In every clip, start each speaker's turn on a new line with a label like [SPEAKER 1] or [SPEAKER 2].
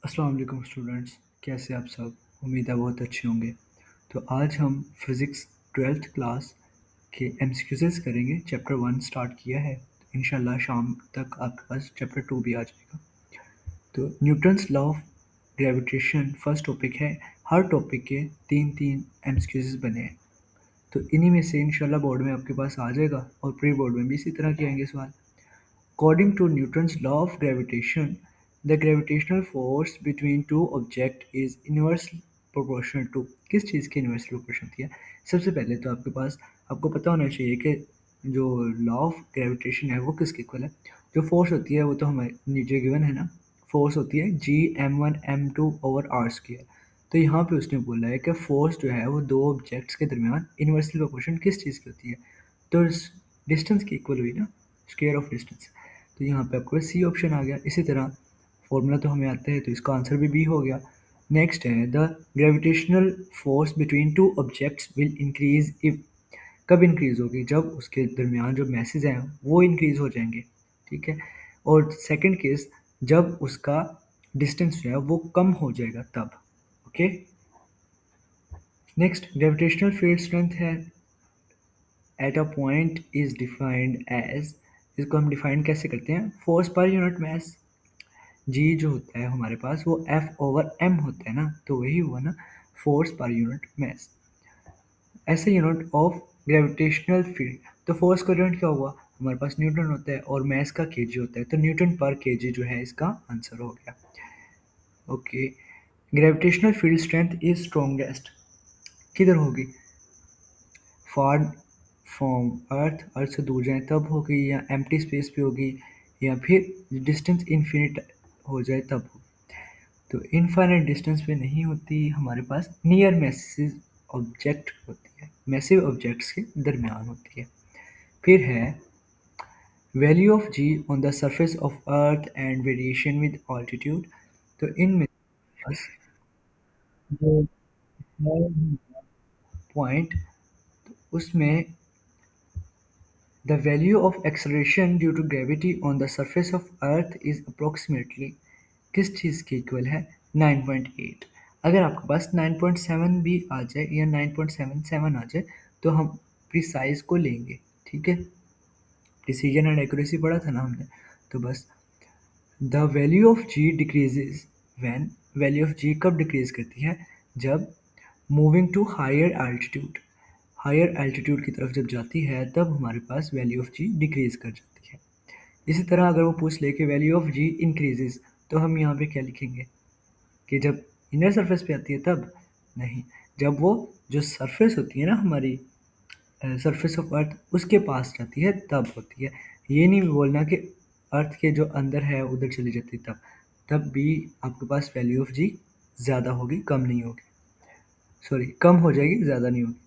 [SPEAKER 1] अस्सलाम वालेकुम स्टूडेंट्स, कैसे आप सब? उम्मीद है बहुत अच्छे होंगे। तो आज हम फिज़िक्स 12th क्लास के एमसीक्यूज़ करेंगे। चैप्टर 1 स्टार्ट किया है। इंशाल्लाह शाम तक आपके पास चैप्टर 2 भी आ जाएगा। तो Newton's law of gravitation first topic है। हर टॉपिक के 3-3 एमसीक्यूज़ बने हैं। तो इन्हीं में से इंशाल्लाह बोर्ड में आपके पास आ जाएगा और प्री बोर्ड में भी इसी तरह के आएंगे सवाल। According to Newton's law of gravitation, the gravitational force between two objects is inversely proportional to किस चीज़ की इन्वर्सली प्रोपोर्शनल होती है? सबसे पहले तो आपके पास आपको पता होना चाहिए कि जो लॉ ऑफ ग्रेविटेशन है वो किसके इक्वल है? जो फोर्स होती है वो तो हमें नीचे गिवन है ना, फोर्स होती है जी m1 m2 over are square. तो यहाँ पे उसने बोला है कि फोर्स जो है वो दो ऑब्जेक्ट्स के दरमियान इन्वर्सली प्रोपोर्शन किस चीज़ की होती है? तो डिस्टेंस की इक्वल हुई ना, स्क्वायर ऑफ डिस्टेंस। तो यहाँ पे आपको सी ऑप्शन आ गया। इसी तरह फॉर्मूला तो हमें आता है, तो इसका आंसर भी बी हो गया। नेक्स्ट है the gravitational force between two objects will increase if. कब इंक्रीज होगी? जब उसके दरमियान जो मैसेज हैं वो इंक्रीज हो जाएंगे। ठीक है। और सेकंड केस, जब उसका डिस्टेंस जो है वो कम हो जाएगा तब। Okay. Next gravitational field strength है at a point is defined as. इसको हम डिफाइन कैसे करते हैं? फोर्स पर यूनिट मास। जी जो होता है हमारे पास वो एफ ओवर एम होता है ना, तो वही हुआ ना, फोर्स पर यूनिट मास। ऐसे यूनिट ऑफ ग्रेविटेशनल फील्ड। तो फोर्स का यूनिट क्या हुआ? हमारे पास न्यूटन होता है और मास का केजी होता है, तो न्यूटन पर केजी जो है इसका आंसर हो गया। Okay. Gravitational field strength is strongest किधर होगी? फार फ्रॉम अर्थ से दूर जाए तब होगी, या एम्प्टी स्पेस पे होगी, या फिर डिस्टेंस इन्फिनिट हो जाए तब होगी। तो इनफाइनाइट डिस्टेंस पे नहीं होती, हमारे पास नियर मैसिव ऑब्जेक्ट होती है, मैसिव ऑब्जेक्ट्स के दरमियान होती है। फिर है value of G on the surface of earth and variation with altitude. तो इनमें पास जो पॉइंट, उसमें the value of acceleration due to gravity on the surface of earth is approximately किस चीज़ के इक्वल है? 9.8। अगर आपके पास 9.7 भी आ जाए या 9.77 आ जाए तो हम प्रिसाइज को लेंगे। ठीक है। प्रिसीजन एंड एक्यूरेसी पढ़ा था ना हमने। तो बस the value of G decreases when. Value of G कब डिक्रीज करती है? जब moving to higher altitude. Higher altitude की तरफ जब जाती है तब हमारे पास वैल्यू ऑफ जी डिक्रीज कर जाती है। इसी तरह अगर वो पूछ ले कि वैल्यू ऑफ जी इंक्रीजेज, तो हम यहाँ पे क्या लिखेंगे कि जब इनर सरफेस पे आती है तब? नहीं, जब वो जो सरफेस होती है ना हमारी, सरफेस ऑफ अर्थ उसके पास जाती है तब होती है। ये नहीं बोलना कि अर्थ के जो अंदर है उधर चली जाती है तब। तब भी आपके पास वैल्यू ऑफ जी ज़्यादा होगी, कम नहीं होगी। सॉरी, कम हो जाएगी, ज़्यादा नहीं होगी।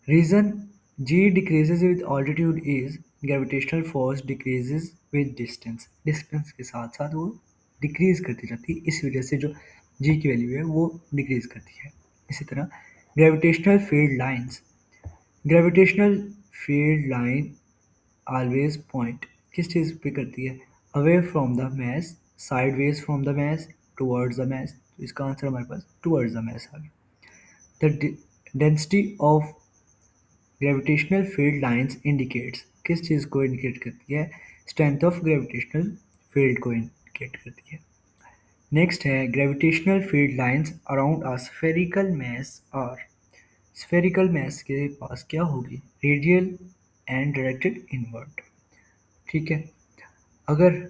[SPEAKER 1] Reason G decreases with altitude is gravitational force decreases with distance. Distance के साथ साथ वो डिक्रीज करती जाती है, इस वजह से जो जी की वैल्यू है वो डिक्रीज करती है। इसी तरह gravitational field lines. Gravitational field line always point किस चीज़ पे करती है? Away from the mass, sideways from the mass, towards the mass. तो इसका आंसर हमारे पास टुवर्ड्स द मैस आ गया। The density of gravitational field lines indicates किस चीज़ को इंडिकेट करती है? स्ट्रेंथ ऑफ ग्रेविटेशनल फील्ड को इंडिकेट करती है। नेक्स्ट है gravitational field lines around a spherical mass are. Spherical mess के पास क्या होगी? Radial and directed inward. ठीक है। अगर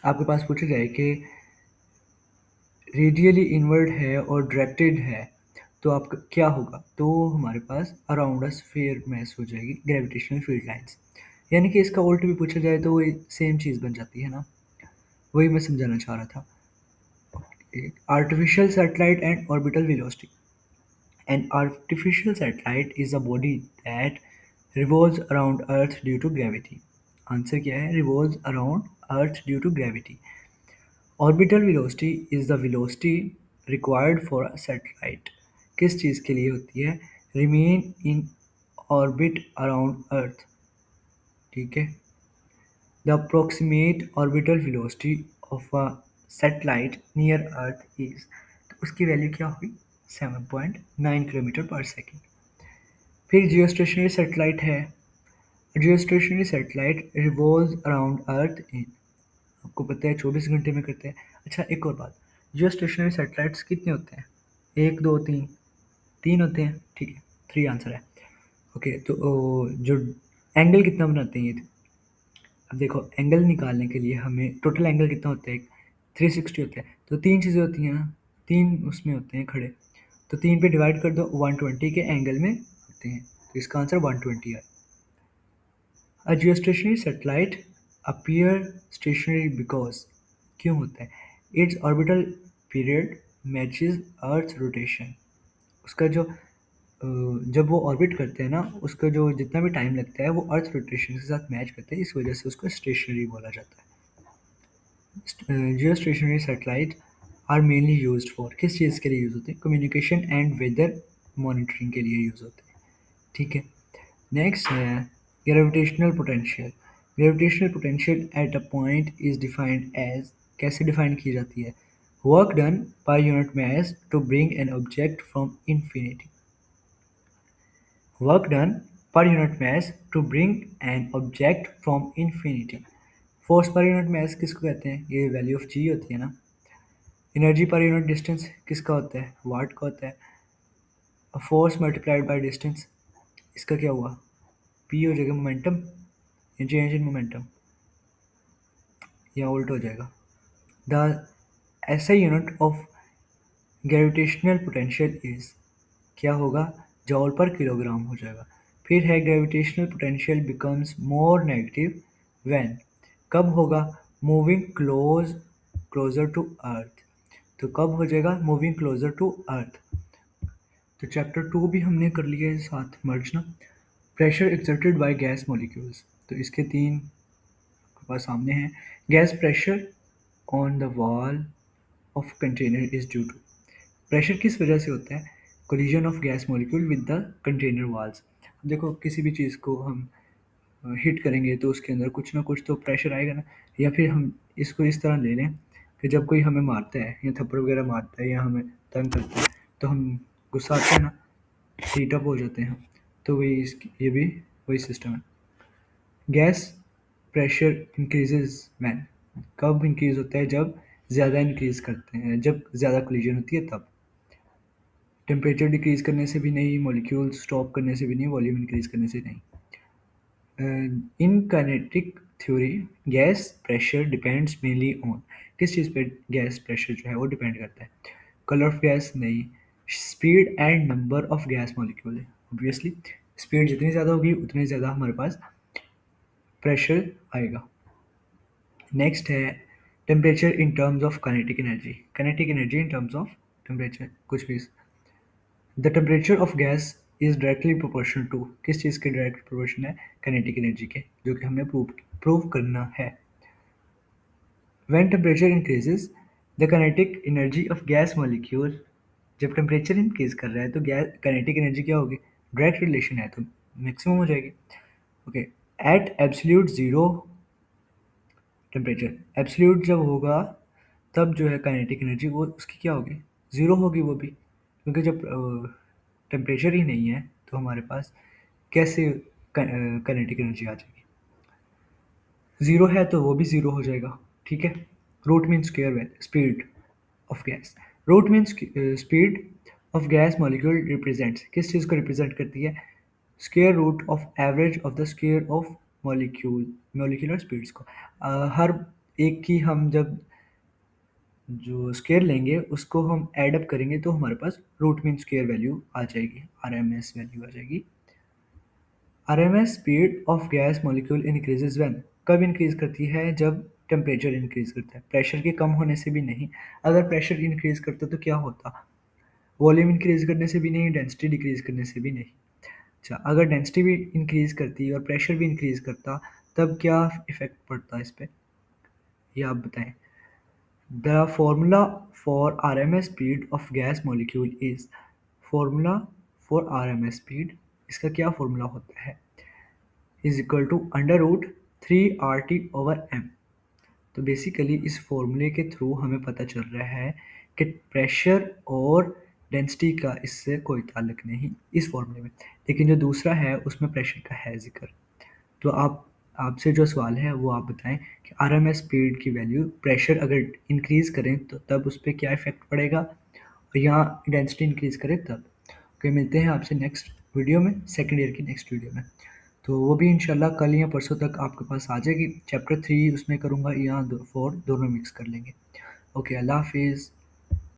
[SPEAKER 1] आपके पास पूछा जाए कि रेडियली इनवर्ड है और डायरेक्टेड है तो आपका क्या होगा? तो हमारे पास अराउंड अ स्फीयर मैस हो जाएगी ग्रेविटेशनल फील्ड लाइंस। यानी कि इसका उल्ट भी पूछा जाए तो वही सेम चीज़ बन जाती है ना, वही मैं समझाना चाह रहा था। Artificial satellite and orbital velocity. An artificial satellite is a body that revolves around earth due to gravity। Answer क्या है? revolves around earth due to gravity। Orbital velocity is the velocity required for a satellite. किस चीज़ के लिए होती है? Remain in orbit around अर्थ। ठीक है। The approximate orbital velocity of a satellite near earth is, तो उसकी वैल्यू क्या होगी? 7.9 किलोमीटर पर सेकेंड। फिर जियो स्टेशनरी सैटेलाइट है। जियो stationery satellite revolve around earth in, आपको पता है 24 घंटे में करते हैं। अच्छा एक और बात, जियो स्टेशनरी सैटेलाइट्स कितने होते हैं? एक दो तीन, तीन होते हैं, ठीक है, थ्री आंसर है। ओके, तो जो एंगल कितना बनाते हैं ये? अब देखो एंगल निकालने के लिए हमें टोटल एंगल कितना होता है? 360 होता है, तो तीन चीज़ें होती हैं ना, तीन उसमें होते हैं खड़े, तो तीन पे डिवाइड कर दो, 120 के एंगल में होते हैं, तो इसका आंसर 120 है। A geostationary satellite appear stationary because, क्यों होता है? Its orbital period matches earth rotation, उसका जो जब वो ऑर्बिट करते हैं ना, उसका जो जितना भी टाइम लगता है वो अर्थ रोटेशन के साथ मैच करते हैं, इस वजह से उसको स्टेशनरी बोला जाता है। जियो stationery satellite are mainly used for, किस चीज़ के लिए यूज़ होते हैं? कम्युनिकेशन एंड वेदर मॉनिटरिंग के लिए यूज़ होते हैं, ठीक है। नेक्स्ट है gravitational potential. Gravitational potential at a point is defined as, कैसे डिफाइन की जाती है? Work done per unit mass to bring an object from infinity, work done per unit mass to bring an object from infinity. Force per unit mass किसको कहते हैं? ये value of जी होती है ना। एनर्जी पर यूनिट डिस्टेंस किसका होता है? वाट का होता है। फोर्स मल्टीप्लाइड बाय डिस्टेंस, इसका क्या हुआ? पी हो जाएगा मोमेंटम, या चेंज इन मोमेंटम, या उल्ट हो जाएगा। The SI unit of gravitational potential is, क्या होगा? जॉल पर किलोग्राम हो जाएगा। फिर है gravitational potential becomes more negative when, कब होगा? मूविंग क्लोजर टू अर्थ, तो कब हो जाएगा? Moving closer to earth. तो चैप्टर 2 भी हमने कर लिया है साथ मर्ज ना। Pressure exerted by gas molecules, तो इसके तीन आपके पास सामने हैं। Gas pressure on the wall of container is due to, pressure किस वजह से होता है? Collision of gas molecule with the container walls. देखो किसी भी चीज़ को हम हिट करेंगे तो उसके अंदर कुछ ना कुछ तो प्रेशर आएगा ना। या फिर हम इसको इस तरह ले लें कि जब कोई हमें मारता है या थप्पड़ वगैरह मारता है या हमें तंग करता है, तो हम गुस्सा आता है ना, हीट अप हो जाते हैं, तो वही ये भी वही सिस्टम है। गैस प्रेशर इंक्रीजेज व्हेन, कब इंक्रीज होता है? जब ज़्यादा इंक्रीज करते हैं, जब ज़्यादा कोलिजन होती है तब। टेम्परेचर डिक्रीज करने से भी नहीं, मॉलिक्यूल स्टॉप करने से भी नहीं, वॉल्यूम इंक्रीज करने से नहीं। In kinetic theory gas pressure depends mainly on, किस चीज़ पे गैस प्रेशर जो है वो डिपेंड करता है? कलर ऑफ गैस नहीं, speed and number of gas molecule है। ऑब्वियसली स्पीड जितनी ज़्यादा होगी उतनी ज़्यादा हमारे पास प्रेशर आएगा। नेक्स्ट है temperature in terms of kinetic energy, kinetic energy in terms of temperature कुछ भी। The temperature of gas is directly proportional to, किस चीज़ के डायरेक्ट प्रोपोर्शन है? काइनेटिक एनर्जी के, जो कि हमने प्रूव करना है। When temperature increases the kinetic energy of gas molecule, जब टेम्परेचर इंक्रीज कर रहा है तो गैस काइनेटिक एनर्जी क्या होगी? डायरेक्ट रिलेशन है तो मैक्सिमम हो जाएगी। Okay, at absolute zero temperature, absolute जब होगा तब जो है काइनेटिक एनर्जी वो उसकी क्या होगी? ज़ीरो होगी वो भी, क्योंकि जब टेम्परेचर ही नहीं है तो हमारे पास कैसे काइनेटिक एनर्जी आ जाएगी? ज़ीरो है तो वो भी ज़ीरो हो जाएगा, ठीक है। Root mean square well speed of gas, root mean speed of gas molecule represents, किस चीज़ को रिप्रेजेंट करती है? Square root of average of the square of molecular speeds को। हर एक की हम जब जो स्क्वायर लेंगे उसको हम ऐड अप करेंगे तो हमारे पास रूट मीन स्क्वायर वैल्यू आ जाएगी, आरएमएस वैल्यू आ जाएगी। RMS speed of gas molecule increases when, कब इंक्रीज करती है? जब टेम्परेचर इंक्रीज करता है, प्रेशर के कम होने से भी नहीं। अगर प्रेशर इंक्रीज करता तो क्या होता? वॉल्यूम इंक्रीज करने से भी नहीं, डेंसिटी डिक्रीज करने से भी नहीं। अच्छा, अगर डेंसिटी भी इंक्रीज करती और प्रेशर भी इंक्रीज करता तब क्या इफेक्ट पड़ता इस पे, ये आप बताएं। The formula for RMS speed of gas molecule is, formula for RMS speed, इसका क्या फॉर्मूला होता है? Is equal to under root 3 RT/m। तो बेसिकली इस फॉर्मूले के थ्रू हमें पता चल रहा है कि प्रेशर और डेंसिटी का इससे कोई ताल्लुक नहीं इस फॉर्मूले में। लेकिन जो दूसरा है उसमें प्रेशर का है ज़िक्र। तो आप आपसे जो सवाल है वो आप बताएं कि आरएमएस स्पीड की वैल्यू प्रेशर अगर इंक्रीज़ करें तो तब उस पे क्या इफ़ेक्ट पड़ेगा, और यहाँ डेंसिटी इंक्रीज़ करें तब। ओके, मिलते हैं आपसे नेक्स्ट वीडियो में, सेकंड ईयर की नेक्स्ट वीडियो में। तो वो भी इंशाल्लाह कल या परसों तक आपके पास आ जाएगी। चैप्टर 3 उसमें करूँगा या 4 दोनों मिक्स कर लेंगे। ओके, अल्लाह हाफिज़।